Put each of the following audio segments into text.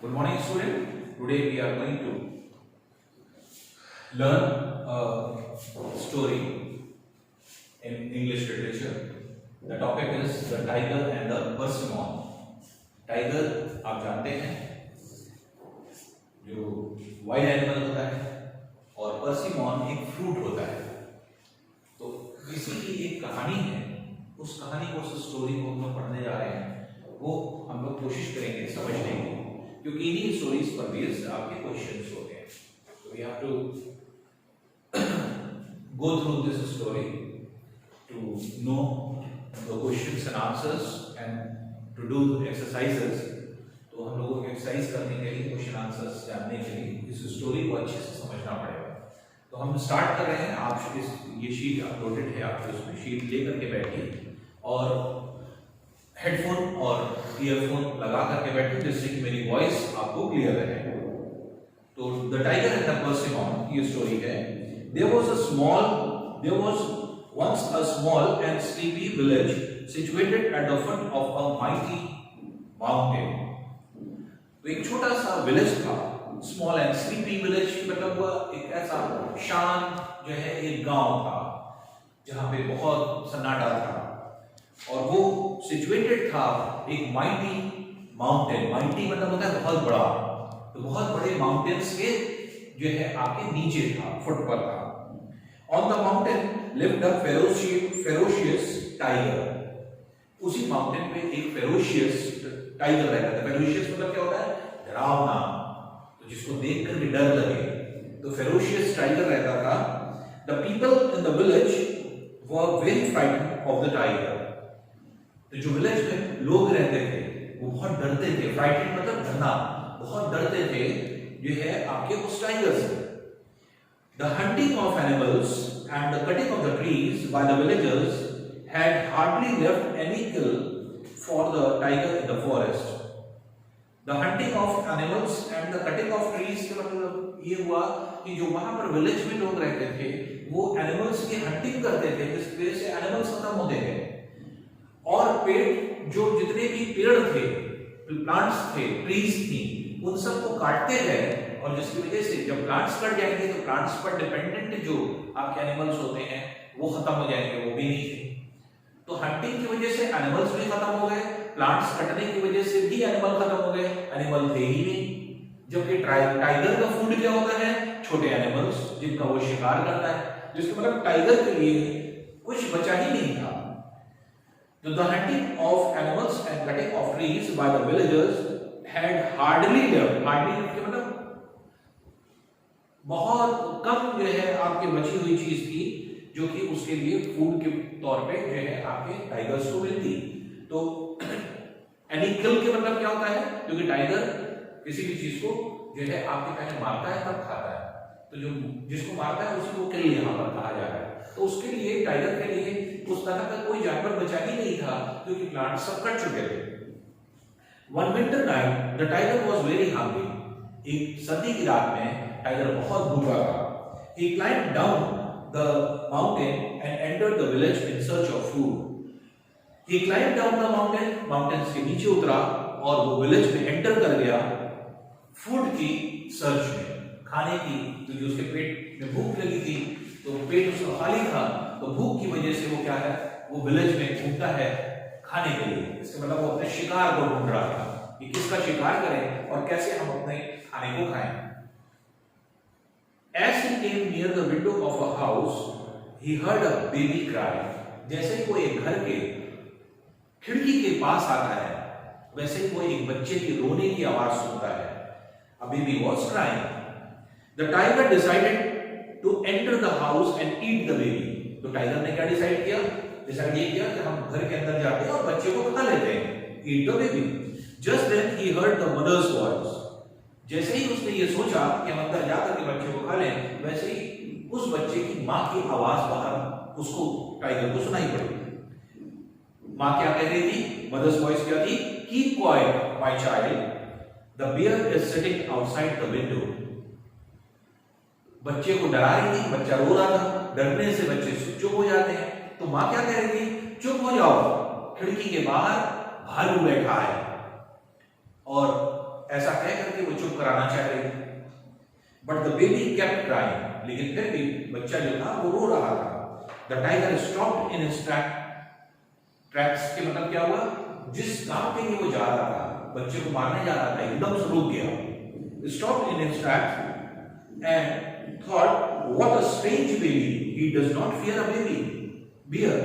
Good morning, student. Today we are going to learn a story in English literature. The topic is the tiger and the persimmon. Tiger आप जानते हैं जो wild animal होता है और persimmon एक fruit होता है। तो इसी की एक कहानी है, उस कहानी को, उस स्टोरी को हम लोग पढ़ने जा रहे हैं। वो हम लोग कोशिश करेंगे समझने की, क्योंकि इन्हीं स्टोरीज पर बेस्ड आपके क्वेश्चंस होते हैं। तो we have to go through this story to know the questions and answers and to do exercises. तो हम लोगों को एक्सरसाइज करने के लिए, क्वेश्चन आंसर्स जानने के लिए इस स्टोरी को अच्छे से समझना पड़ेगा। तो हम स्टार्ट कर रहे हैं। आप ये शीट अपलोडेड है, आप उसमें शीट लेकर के बैठिए और हेडफोन और ईयरफोन लगा करके बैठे जिससे कि मेरी वॉइस आपको क्लियर रहे। तो the tiger and the persimmon ये स्टोरी है। There was once a small and sleepy village situated at the foot of a mighty mountain. तो एक छोटा सा विलेज था, स्मॉल एंड स्लीपी विलेज, मतलब एक ऐसा शांत जो है एक गांव था जहां पे बहुत सन्नाटा था और वो सिचुएटेड था एक माइटी माउंटेन। माइटी मतलब होता है बहुत बड़ा, तो बहुत बड़े माउंटेन्स के जो है आपके नीचे था, फुट पर था। On the mountain lived a ferocious tiger. उसी माउंटेन पे एक फेरोशियस टाइगर रहता था। फेरोशियस मतलब क्या होता है? डरावना, तो जिसको देखकर भी डर लगे, तो फेरोशियस टाइगर रहता था। The people in the village were very frightened of the tiger. तो जो विलेज में लोग रहते थे वो बहुत डरते थे। फ्राइटेंड मतलब डरना, बहुत डरते थे जो है आपके उस टाइगर से। The hunting of animals and the cutting of the trees by the villagers had hardly left any kill for the tiger in the forest. The hunting of animals and the cutting of trees का मतलब ये हुआ कि जो वहां पर village में लोग रहते थे वो एनिमल्स की हंटिंग करते थे, जिस वजह से एनिमल्स खत्म होते गए और पेड़, जो जितने भी पेड़ थे, प्लांट्स थे, ट्रीज थी, उन सबको काटते गए और जिसकी वजह से जब प्लांट्स कट जाएंगे तो प्लांट्स पर डिपेंडेंट जो आपके एनिमल्स होते हैं वो खत्म हो जाएंगे, वो भी नहीं थे। तो हंटिंग की वजह से एनिमल्स भी खत्म हो गए, प्लांट्स कटने की वजह से भी एनिमल खत्म हो गए, एनिमल थे ही नहीं। जबकि टाइगर का फूड क्या होता है? छोटे एनिमल्स जिनका वो शिकार करता है, जिसका मतलब टाइगर के लिए कुछ बचा ही नहीं था। तो the hunting of animals and cutting of trees by the villagers had hardly left, hardly के मतलब बहुत कम जो है आपके बची हुई चीज थी जो कि उसके लिए फूड के तौर पे जो है आपके टाइगर्स को मिलती। तो एनी किल के मतलब क्या होता है? क्योंकि टाइगर किसी भी चीज को जो है आपके पहले मारता है तब खाता है, तो जो जिसको मारता है उसी को किल यहाँ पर कहा जा रहा है। तो उसके लिए, टाइगर के लिए उस तरह का कोई जानवर बचा ही नहीं था क्योंकि प्लांट सब कट चुके थे। One winter night, the tiger was very hungry. एक सर्दी की रात में टाइगर बहुत भूखा था। He climbed down the mountain and entered the village in search of food. He climbed down the mountain, mountains के नीचे उतरा और वो विलेज में एंटर कर गया फूड की सर्च में, खाने की। तो जो उसके पेट में भूख लगी थी तो पेट उसका खाली था, तो भूख की वजह से वो क्या है, वो विलेज में घूमता है खाने के लिए। इसका मतलब वो अपने शिकार को ढूंढ रहा था कि किसका शिकार करें और कैसे हम अपने खाने को खाएं। As he came near the window of a house, he heard a baby cry. जैसे ही वो एक घर के खिड़की के पास आता है, वैसे ही वो एक बच्चे की रोने की आवाज सुनता है। A baby was crying. The tiger decided to enter the house and eat the baby. तो टाइगर ने क्या डिसाइड किया? डिसाइड ये किया कि हम घर के अंदर जाते हैं और बच्चे को खा लेते हैं, eat the baby. Just then he heard the mother's voice. जैसे ही उसने ये सोचा कि हम अंदर जाकर के बच्चे को खा लें, वैसे ही उस बच्चे की माँ की आवाज बाहर उसको, टाइगर को सुनाई पड़ी। माँ क्या कह रही थी? मदर्स वॉइस क्या थी? Keep quiet, my child. The bear is sitting outside the window. बच्चे को डरा रही थी, बच्चा रो रहा था, डरने से बच्चे चुप हो जाते हैं। तो माँ क्या कह रही थी? चुप हो जाओ, खिड़की के बाहर भालू बैठा है। और ऐसा कह करके वो चुप कराना चाह रही थी। But the baby kept crying, लेकिन फिर भी बच्चा जो था वो रो रहा था। The tiger stopped in his tracks के मतलब क्या हुआ, जिस काम के लिए वो जा रहा था, बच्चे को मारने जा रहा था, एकदम से रुक गया। Stopped in his tracks and thought what a strange baby, he does not fear a baby bear.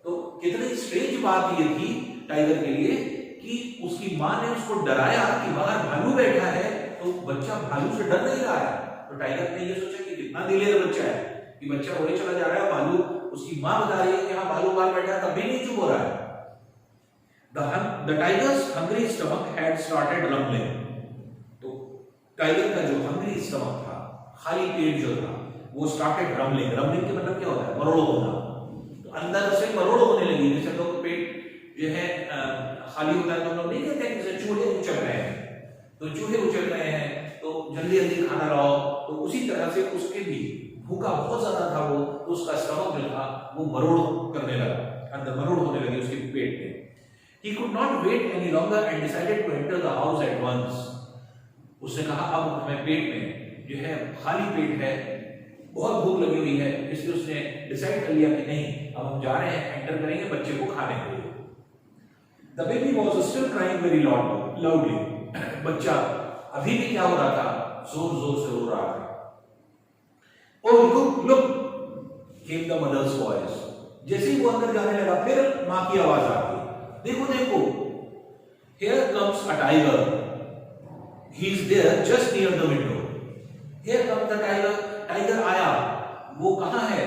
तो कितनी स्ट्रेंज बात ये थी टाइगर के लिए कि उसकी मां ने उसको डराया कि बाहर भालू बैठा है, तो बच्चा भालू से डर नहीं रहा है। तो टाइगर ने ये सोचा कि कितना दिलेर बच्चा है कि बच्चा रोने चला जा रहा है, भालू उसकी मां बता रही है कि हाँ भालू बाहर बैठा है, तब भी नहीं चुप हो रहा है। The tiger's hungry stomach had started rumbling. तो टाइगर का जो hungry stomach था, खाली पेट जो था, वो started rumbling. Rumbling के मतलब क्या होता है, मरोड़ होना। तो अंदर से मरोड़ होने लगी, जैसे लोग पेट जो है खाली होता है तो हम लोग नहीं कहते हैं जैसे चूहे उछल रहे हैं, तो चूहे उछल रहे हैं तो जल्दी जल्दी खाना लाओ, तो उसी तरह से उसके भी भूखा बहुत ज्यादा था वो, तो उसका स्टमक जो था वो मरोड़ करने लगा, अंदर मरोड़ होने लगी उसके पेट में। He could not wait any longer and decided to enter the house at once. उसने कहा अब हमें पेट में जो है खाली पेट है, बहुत भूख लगी हुई है, इसलिए उसने डिसाइड कर लिया कि नहीं अब हम जा रहे हैं, एंटर करेंगे बच्चे को खाने के लिए। The baby was still crying very loudly. बच्चा अभी भी क्या हो रहा था, जोर जोर से रो रहा था। Oh look came the mother's voice. जैसे ही वो अंदर जाने लगा फिर माँ की आवाज आ गई, देखो देखो, here comes a tiger, he is there just near the window. Here comes the tiger, tiger आया, वो कहाँ है,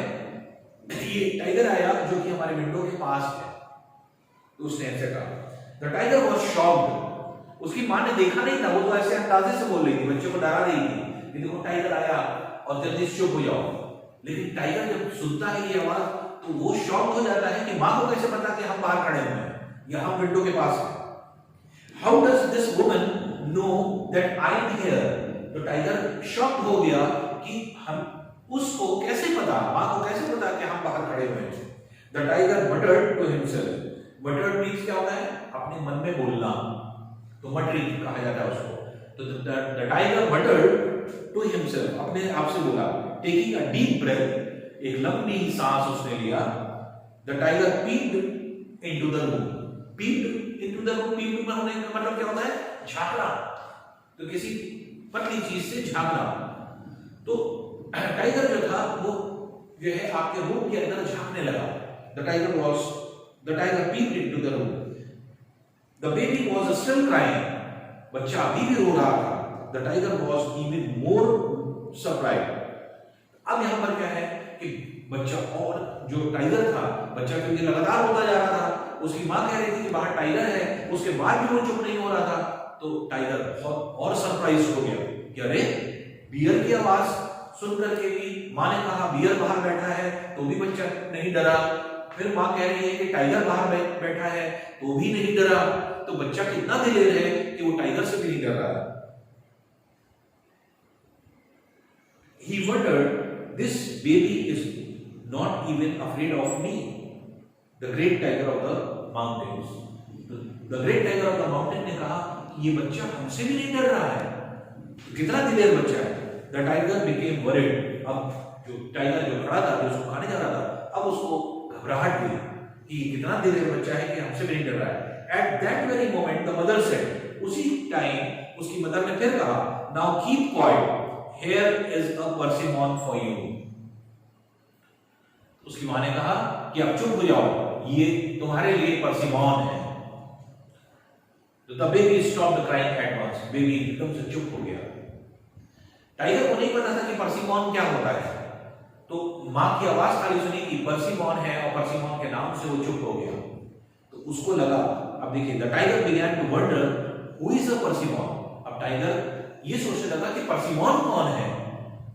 ये टाइगर आया जो कि हमारे विंडो के पास है। तो उसने ऐसे कहा। The tiger was shocked. उसकी माँ ने देखा नहीं था, वो तो ऐसे अंदाजे से बोल रही थी, बच्चे को डरा रही थी कि देखो टाइगर आया और जल्दी चुप हो जाओ। लेकिन टाइगर जब सुनता है ये आवाज तो वो शॉक हो जाता है कि माँ को कैसे पता कि हम बाहर खड़े हुए हैं, यहाँ विंडो के पास है। How does this woman know that I am here? तो टाइगर शॉक हो गया कि हम उसको कैसे पता, माँ को कैसे पता कि हम बाहर खड़े हुए हैं। The tiger muttered to himself. Muttered means क्या होता है, अपने मन में बोलना, तो muttering कहा जाता है उसको। तो the tiger muttered to himself, अपने आप से बोला, taking a deep breath, एक लंबी सांस उसने लिया। The tiger peeped into the room. Peeped into the room, peeped में होने का मतलब क्या होता है, झांकना, तो किसी पतली चीज से झांकना। तो टाइगर जो था वो जो है आपके रूम के अंदर झांकने लगा। The tiger peeped into the room. The baby was still crying. बच्चा अभी भी रो रहा था। The tiger was even more surprised. अब यहाँ पर क्या है कि बच्चा और जो टाइगर था, बच्चा क्योंकि लगातार होता जा रहा था, उसकी माँ कह रही थी कि बाहर टाइगर है, उसके बाद भी वो चुप नहीं हो रहा था। तो टाइगर बहुत और सरप्राइज हो गया कि अरे बियर की आवाज सुन करके भी माँ ने कहा बियर बाहर बैठा है तो भी बच्चा नहीं डरा, फिर माँ कह रही है कि टाइगर बाहर बैठा है तो भी नहीं डरा, तो बच्चा कितना दिलेर है कि वो टाइगर से भी नहीं डर रहा है। He wondered, this baby is not even afraid of me, the great tiger of the mountains. The great tiger of the mountain ने कहा कि ये बच्चा हमसे भी नहीं डर रहा है, तो कितना दिलेर बच्चा है। The tiger became worried. अब जो टाइगर जो खड़ा था, जो उसको खाने जा रहा था, अब उसको घबराहट हुई कि कितना दिलेर बच्चा है कि हमसे भी नहीं डर रहा है। At that very moment, the mother said, उसी टाइम उसकी मदर ने फिर कहा, now keep quiet, here is a persimmon for you. उसकी माँ ने कहा कि अब चुप हो जाओ, ये तुम्हारे लिए परसिमॉन है। तो the baby stopped crying at once. Baby एकदम से चुप हो गया। टाइगर को नहीं पता था कि परसिमॉन क्या होता है, तो माँ की आवाज खाली सुनी कि परसिमॉन है और परसिमॉन के नाम से वो चुप हो गया। तो उसको लगा, अब देखिए, the tiger began to wonder who is a persimmon. अब टाइगर ये सोचने लगा कि परसिमॉन कौन है,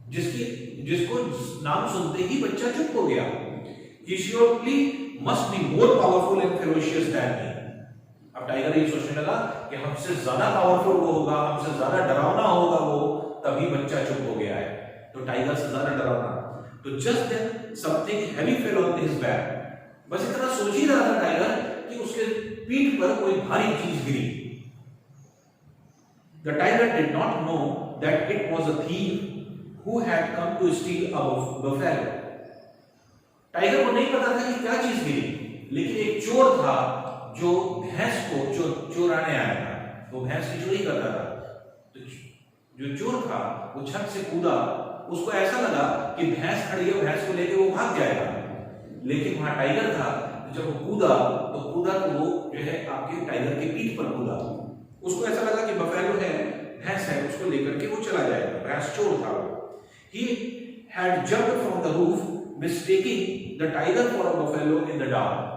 जिसको नाम सुनते ही बच्चा चुप हो गया। He surely must be more powerful and ferocious than me. अब टाइगर ये सोचने लगा कि हमसे ज्यादा पावरफुल वो होगा, हमसे ज्यादा डरावना होगा वो, तभी बच्चा चुप हो गया है। तो टाइगर से ज्यादा डरावना। तो just then something heavy fell on his back. बस इतना सोच ही रहा था टाइगर कि उसके पीठ पर कोई भारी चीज गिरी। The tiger did not know that it was a thief who had come to steal a buffalo. Tiger को नहीं पता था कि क्या चीज गिरी, लेकिन एक चोर था जो भैंस को चुराने आया था, वो भैंस की चोरी करता था। तो जो चोर था वो छत से कूदा, उसको ऐसा लगा कि भैंस खड़ी है, भैंस को लेके वो भाग जाएगा, लेकिन वहां टाइगर था। जब वो कूदा तो वो जो है आपके टाइगर के पीठ पर कूदा। उसको ऐसा लगा कि बफेलो है, भैंस है, उसको लेकर के वो चला जाएगा। भैंस चोर था वो। He had jumped from the roof, mistaking the tiger for a buffalo in the dark.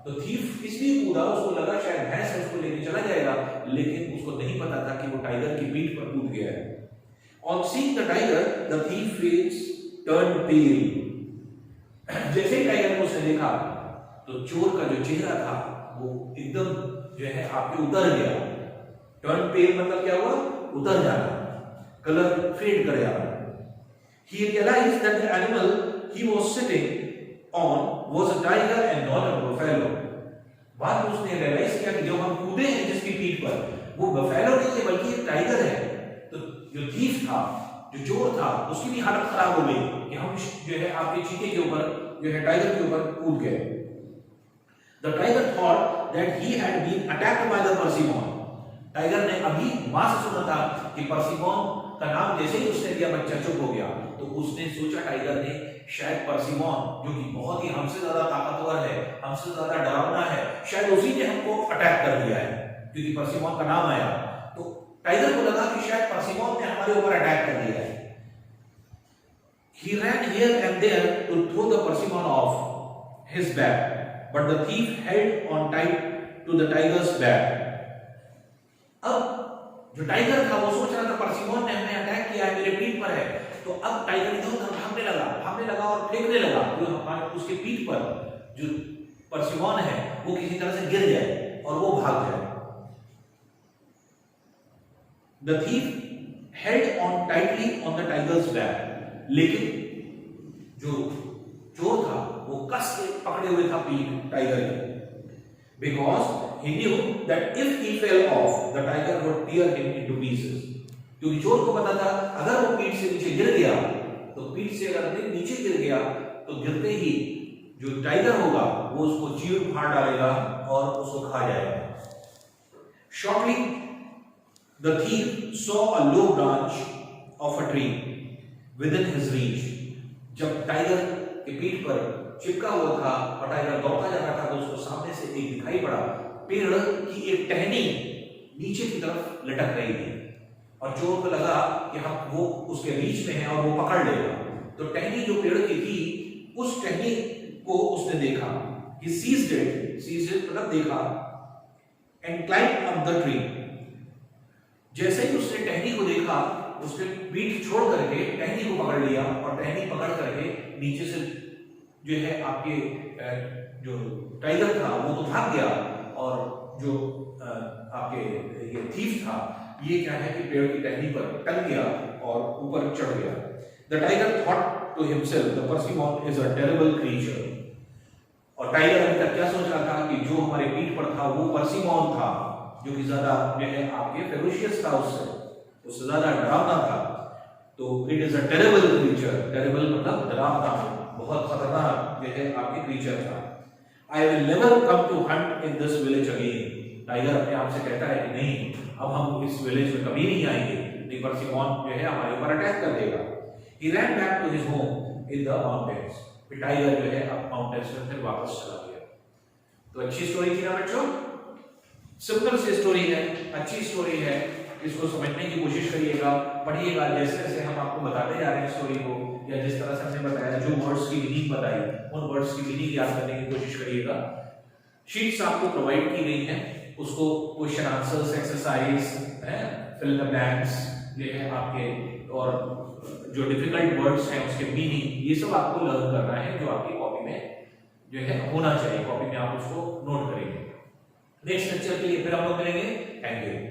तो thief इसलिए कूदा, उसको लगा शायद भैंस है, उसको लेके चला जाएगा, लेकिन उसको नहीं पता था कि वो टाइगर की पीठ पर कूद गया है। On seeing the tiger, the thief face turned pale. जैसे ही टाइगर को उसने देखा तो चोर का जो चेहरा था वो एकदम जो है आपके उतर गया। टर्न पेल मतलब क्या हुआ? उतर जाना, कलर फेड कर जाना। He realized that the animal he was sitting on was a tiger and not a buffalo. बाद में उसने रियलाइज किया कि जो हम कूदे हैं जिसकी पीठ पर, वो बफेलो नहीं है बल्कि एक टाइगर है। तो जो थीफ था, जो चोर था, उसकी भी हालत खराब हो गई कि हम जो है आपके चीते के ऊपर जो है टाइगर के ऊपर कूद गए। The tiger thought that he had been attacked by the persimmon. Tiger ने अभी मां से सुना था कि परसिमोन का नाम जैसे ही उसने दिया बच्चा चुप हो गया। तो उसने सोचा टाइगर ने शायद परसिमोन जो कि बहुत ही हमसे ज्यादा ताकतवर है, हमसे ज्यादा डरावना है, शायद उसी ने हमको अटैक कर दिया है, क्योंकि परसिमोन का नाम आया। तो टाइगर को लगा कि शायद परसिमोन ने हमारे ऊपर अटैक कर दिया है। He ran here and there to throw the persimmon off his back, but the thief held on tight to the tiger's back. अब जो टाइगर था वो सोच रहा था परसिमोन ने हमें अटैक किया है, मेरे पीठ पर है। तो अब टाइगर इधर उधर भागने लगा और फेंकने लगा जो हमारे उसके पीठ पर जो परसिमोन है वो किसी तरह से गिर जाए और वो भाग जाए। The thief held on tightly on the tiger's back. लेकिन जो चोर था वो कस के पकड़े हुए था पीठ टाइगर की। Because he knew that if he fell off, the tiger would tear him into pieces. क्योंकि चोर को पता था अगर वो पीठ से नीचे गिर गया, तो पीठ से अगर नीचे गिर गया तो गिरते ही जो टाइगर होगा वो उसको चीर फाड़ डालेगा और उसको खा जाएगा। Shortly, the thief saw a low branch of a tree within his reach. जब टाइगर के पीठ पर चिपका हुआ था और टाइगर दौड़ता जा रहा था तो उसको सामने से एक दिखाई पड़ा, पेड़ की एक टहनी नीचे की तरफ लटक रही थी और चोर को लगा कि हम वो उसके रीच में है और वो पकड़ लेगा। तो टहनी जो पेड़ की थी उस टहनी को उसने देखा। He seized it मतलब देखा, and climbed up the tree. जैसे ही उसने टहनी को देखा उसने पीठ छोड़ करके टहनी को पकड़ लिया और टहनी पकड़ करके नीचे से जो है आपके जो टाइगर था वो तो भाग गया और जो आपके ये थीफ था ये क्या है कि पेड़ की टहनी पर टंग गया और ऊपर चढ़ गया। The tiger thought to himself, the persimmon is a terrible creature. और टाइगर अभी तक क्या सोच रहा था कि जो हमारे पीठ पर था वो परसिमोन था जो कि ज्यादा जो है आपके फेरोशियस था, उससे ज्यादा डरावना था। तो it is a terrible creature, terrible मतलब डरावना, बहुत खतरनाक जो है आपके क्रीचर था। I will never come to hunt in this village again. Tiger अपने आप से कहता है कि नहीं, अब हम इस विलेज में कभी नहीं आएंगे, नहीं परसिमोन जो है हमारे ऊपर अटैक कर देगा। He ran back to his home in the mountains. फिर टाइगर जो है अब माउंटेन्स में फिर वापस चला गया। तो अच्छी स्टोरी थी ना बच्चों, सिंपल सी स्टोरी है, अच्छी स्टोरी है, इसको समझने की कोशिश करिएगा, पढ़िएगा। जैसे जैसे हम आपको बताते जा रहे हैं स्टोरी को, या जिस तरह से हमने बताया, जो वर्ड्स की मीनिंग बताई उन वर्ड्स की मीनिंग याद करने की कोशिश करिएगा। शीट्स आपको प्रोवाइड की गई हैं, उसको क्वेश्चन आंसर्स, एक्सरसाइज है, फिल द ब्लैंक्स ये है आपके, और जो डिफिकल्ट वर्ड्स हैं उसके मीनिंग, ये सब आपको लर्न करना है, जो आपकी कॉपी में जो है होना चाहिए, कॉपी में आप उसको नोट करेंगे। नेक्स्ट लेक्चर के लिए फिर हम लोग मिलेंगे। Thank you.